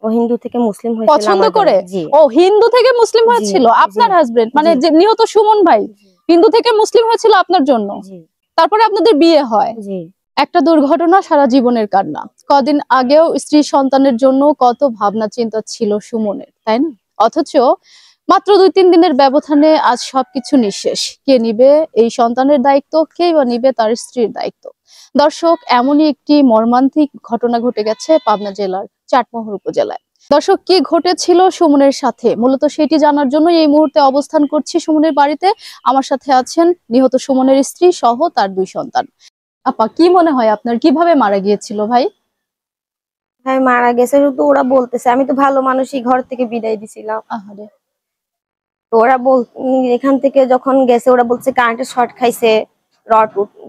ও হিন্দু থেকে মুসলিম হয়েছিল পছন্দ করে। ও হিন্দু থেকে মুসলিম হয়েছিল আপনার হাজবেন্ড, মানে যে নিহত সুমন ভাই হিন্দু থেকে মুসলিম হয়েছিল আপনার জন্য, তারপরে আপনাদের বিয়ে হয়। একটা দুর্ঘটনা সারা জীবনের কান্না। কদিন আগেও স্ত্রী সন্তানের জন্য কত ভাবনা চিন্তা ছিল সুমনের, তাই না? অথচ মাত্র 2-3 দিনের ব্যবধানে আজ সবকিছু নিঃশেষ। কে নিবে এই সন্তানের দায়িত্ব, কে বা নিবে তার স্ত্রীর দায়িত্ব? দর্শক, এমনই একটি মর্মান্তিক ঘটনা ঘটে গেছে পাবনা জেলার চাটমোহর উপজেলায়। দর্শক, কি ঘটেছিল সুমনের সাথে মূলত সেটি জানার জন্য এই মুহূর্তে অবস্থান করছি সুমনের বাড়িতে। আমার সাথে আছেন নিহত সুমনের স্ত্রী সহ তার 2 সন্তান। আপা, কি মনে হয় আপনার, কিভাবে মারা গিয়েছিল ভাই? ভাই মারা গেছে শুধু ওরা বলতেছে, আমি তো ভালো মানুষই ঘর থেকে বিদায় দিছিলাম। আহারে। তো ওরা এখান থেকে যখন গেছে ওরা বলছে কারেন্টের শর্ট খাইছে,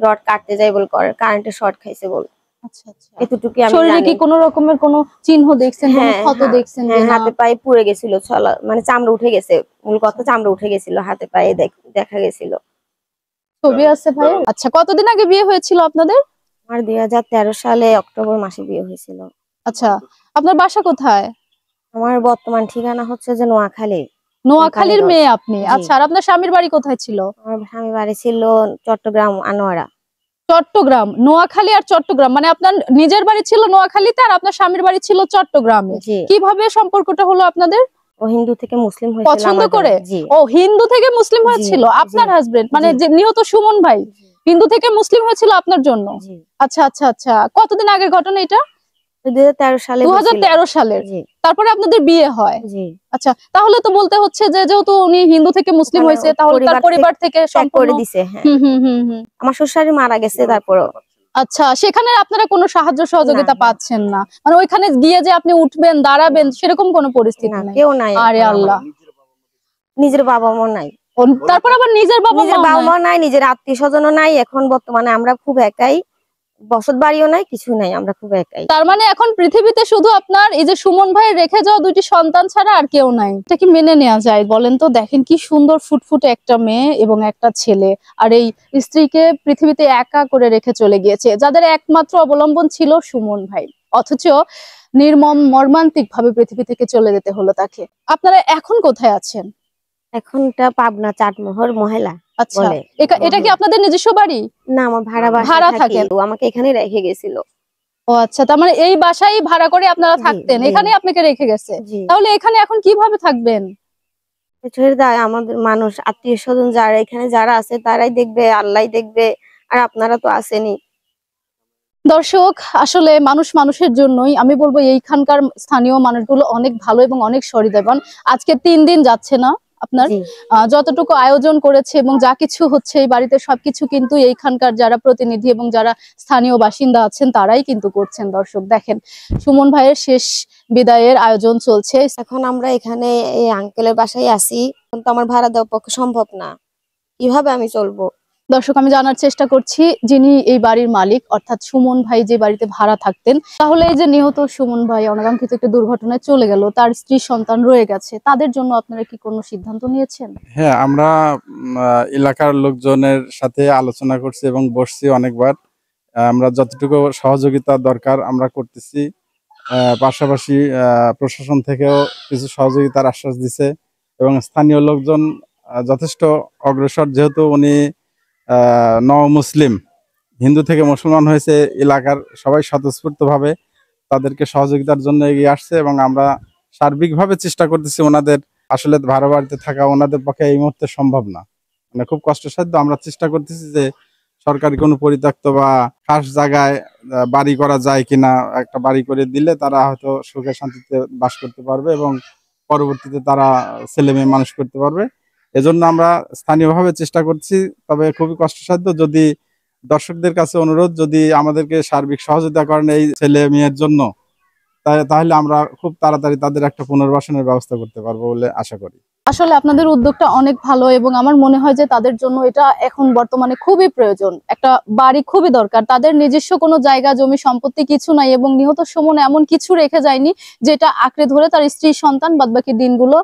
রড কাটতে যাই বল করে কারেন্টের শর্ট খাইছে বল। আচ্ছা আচ্ছা। এতটুকু আমি শরীরে জানি। কি কোনো রকমের কোনো চিহ্ন দেখছেন, কোনো ক্ষত দেখছেন? হাতে পায়ে পুড়ে গেছিল, মানে চামড়া উঠে গেছে, মূল কথা চামড়া উঠে গেছিল, হাতে পায়ে দেখা গেছিল। ছবি আছে ভাই? আচ্ছা, কতদিন আগে বিয়ে হয়েছিল আপনাদের? আমার 2013 সালে অক্টোবর মাসে বিয়ে হয়েছিল। আচ্ছা, আপনার বাসা কোথায়? আমার বর্তমান ঠিকানা হচ্ছে যে নোয়াখালী। নোয়াখালীর মেয়ে আপনি? আচ্ছা, আর আপনার স্বামীর বাড়ি কোথায় ছিল? আমার স্বামীর বাড়ি ছিল চট্টগ্রাম আনোয়ারা। চট্টগ্রাম, নোয়াখালী আর চট্টগ্রাম, মানে আপনার নিজের বাড়ি ছিল নোয়াখালীতে আর আপনার স্বামীর বাড়ি ছিল চট্টগ্রামে। কিভাবে সম্পর্কটা হলো আপনাদের? ও হিন্দু থেকে মুসলিম হয়েছিল পছন্দ করে। ও হিন্দু থেকে মুসলিম হয়েছিল আপনার হাজবেন্ড, মানে যে নিহত সুমন ভাই হিন্দু থেকে মুসলিম হয়েছিল আপনার জন্য। আচ্ছা আচ্ছা আচ্ছা, কতদিন আগের ঘটনা এটা? 2013 সালের। তারপরে আপনাদের বিয়ে হয়। আচ্ছা, তাহলে তো বলতে হচ্ছে যে যেহেতু উনি হিন্দু থেকে মুসলিম হয়েছে, তাহলে তার পরিবার থেকে সম্পূর্ণ করে দিয়েছে। আমার শ্বশুর মারা গেছে তারপরও। আচ্ছা, সেখানে আপনারা কোনো সাহায্য সহযোগিতা পাচ্ছেন না, মানে ওইখানে গিয়ে যে আপনি উঠবেন দাঁড়াবেন সেরকম কোনো পরিস্থিতি নাই? কেউ নাই। আরে আল্লাহ, নিজের বাবা মা নাই। তারপর আবার নিজের বাবা মা নাই, নিজের আত্মীয় স্বজনও নাই। এখন বর্তমানে আমরা খুব একাই, বসত বাড়িও নাই, কিছু নাই, আমরা খুব একাই। তার মানে এখন পৃথিবীতে শুধু আপনার এই যে সুমন ভাই রেখে যাওয়া 2টি সন্তান ছাড়া আর কেউ নাই। এটা কি মেনে নেওয়া যায় বলেন তো? দেখেন কি সুন্দর ফুটফুটে একটা মেয়ে এবং একটা ছেলে, আর এই স্ত্রীকে পৃথিবীতে একা করে রেখে চলে গিয়েছে, যাদের একমাত্র অবলম্বন ছিল সুমন ভাই। অথচ নির্মম মর্মান্তিক ভাবে পৃথিবী থেকে চলে যেতে হলো তাকে। আপনারা এখন কোথায় আছেন? এখনটা পাবনা চাটমোহর মহিলা। আচ্ছা, এটা কি আপনাদের নিজস্ব বাড়ি? না, আমার ভাড়া থাকে। আমাকে এখানে রেখে গেছিল। ও আচ্ছা, তার মানে এই বাসায় ভাড়া করে আপনারা থাকতেন, এখানে আপনাকে রেখে গেছে। তাহলে এখানে এখন কিভাবে থাকবেন? আমাদের মানুষ আত্মীয় স্বজন যারা এখানে যারা আছে তারাই দেখবে, আল্লাহ দেখবে, আর আপনারা তো আসেনি। দর্শক, আসলে মানুষ মানুষের জন্যই। আমি বলবো এইখানকার স্থানীয় মানুষগুলো অনেক ভালো এবং অনেক সহৃদয়বান। আজকে 3 দিন যাচ্ছে না আপনার, যতটুকু আয়োজন করেছে এবং যা কিছু হচ্ছে এই বাড়িতে সবকিছু কিন্তু এইখানকার যারা প্রতিনিধি এবং যারা স্থানীয় বাসিন্দা আছেন তারাই কিন্তু করছেন। দর্শক দেখেন, সুমন ভাইয়ের শেষ বিদায়ের আয়োজন চলছে। এখন আমরা এখানে এই আঙ্কেলের বাসায় আছি, কিন্তু আমার ভাড়া দেওয়ার পক্ষে সম্ভব না, কিভাবে আমি চলবো? দর্শক, আমি জানার চেষ্টা করছি যিনি এই বাড়ির মালিক অর্থাৎ সুমন ভাই যে বাড়িতে ভাড়া থাকতেন, তাহলে এই যে নিহত সুমন ভাই অনাকাঙ্ক্ষিত একটা দুর্ঘটনায় চলে গেল, তার স্ত্রী সন্তান রয়ে গেছে, তাদের জন্য আপনারা কি কোনো সিদ্ধান্ত নিয়েছেন? হ্যাঁ, আমরা এলাকার লোকজনের সাথে আলোচনা করছি এবং বসছি অনেকবার। আমরা যতটুকু সহযোগিতা দরকার আমরা করতেছি। পাশাপাশি প্রশাসন থেকেও কিছু সহযোগিতার আশ্বাস দিছে এবং স্থানীয় লোকজন যথেষ্ট অগ্রসর, যেহেতু উনি মুসলিম, হিন্দু থেকে মুসলমান হয়েছে, এলাকার সবাই স্বতঃস্ফূর্তভাবে তাদেরকে সহযোগিতার জন্য এগিয়ে আসছে এবং আমরা সার্বিকভাবে চেষ্টা করতেছি। ওনাদের আসলে ভাড়া বাড়িতে থাকা ওনাদের পক্ষে এই মুহূর্তে সম্ভব না, মানে খুব কষ্টসাধ্য। আমরা চেষ্টা করতেছি যে সরকারি কোনো পরিত্যক্ত বা খাস জায়গায় বাড়ি করা যায় কিনা, একটা বাড়ি করে দিলে তারা হয়তো সুখে শান্তিতে বাস করতে পারবে এবং পরবর্তীতে তারা ছেলে মেয়ে মানুষ করতে পারবে। এজন্য আমরা স্থানীয়ভাবে চেষ্টা করছি, তবে খুবই কষ্টসাধ্য। যদি দর্শকদের কাছে অনুরোধ, যদি আমাদেরকে সার্বিক সহযোগিতা করেন এই ছেলে মেয়ের জন্য, তাহলে আমরা খুব তাড়াতাড়ি তাদের একটা পুনর্বাসনের ব্যবস্থা করতে পারবো বলে আশা করি। আসলে আপনাদের উদ্যোগটা অনেক ভালো এবং আমার মনে হয় যে তাদের জন্য এটা এখন বর্তমানে খুবই প্রয়োজন। একটা বাড়ি খুবই দরকার, তাদের নিজস্ব কোনো জায়গা জমি সম্পত্তি কিছু নাই এবং নিহত সুমন এমন কিছু রেখে যায়নি যেটা আঁকড়ে ধরে তার স্ত্রী সন্তান বাদবাকি দিনগুলো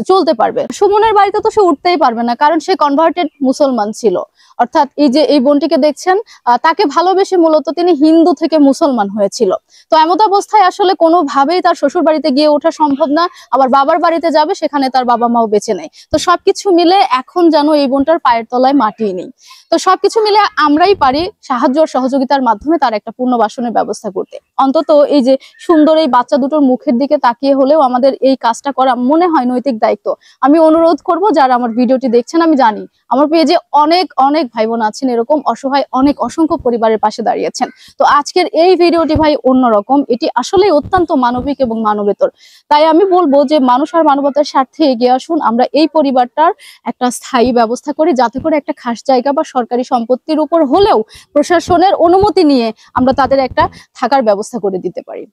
চলতে পারবে। সুমনের বাড়িতে তো সে উঠতেই পারবে না, কারণ সে কনভার্টেড মুসলমান ছিল। অর্থাৎ এই যে এই বোনটিকে দেখছেন, তাকে ভালোবেসে মূলত তিনি হিন্দু থেকে মুসলমান হয়েছিল। তো এমত অবস্থায় আসলে কোনোভাবেই তার শ্বশুর বাড়িতে গিয়ে ওঠা সম্ভব না। আবার বাবার বাড়িতে যাবে, সেখানে তার বাবা মাও বেঁচে নেই। তো সবকিছু মিলে এখন যেন এই বোনটার পায়ের তলায় মাটি নেই। তো সবকিছু মিলে আমরাই পারি সাহায্য সহযোগিতার মাধ্যমে তার একটা পুনর্বাসনের ব্যবস্থা করতে। অন্তত এই যে সুন্দর এই বাচ্চা দুটোর মুখের দিকে তাকিয়ে হলেও আমাদের এই কাজটা করা মনে হয় নৈতিক দায়িত্ব। আমি অনুরোধ করব, যারা আমার ভিডিওটি দেখছেন, আমি জানি আমার পেজে অনেক অনেক ভাই বোন আছেন এরকম অসহায়, অনেক অসংখ্য পরিবারের পাশে দাঁড়িয়েছেন। তো আজকের এই ভিডিওটি ভাই অন্যরকম, এটি আসলে অত্যন্ত মানবিক এবং মানবেতর। তাই আমি বলবো যে মানুষ আর মানবতার স্বার্থে এগিয়ে আসুন, আমরা এই পরিবারটার একটা স্থায়ী ব্যবস্থা করি, যাতে করে একটা খাস জায়গা বা সরকারি সম্পত্তির উপর হলেও প্রশাসনের অনুমতি নিয়ে আমরা তাদের একটা থাকার ব্যবস্থা করে দিতে পারি।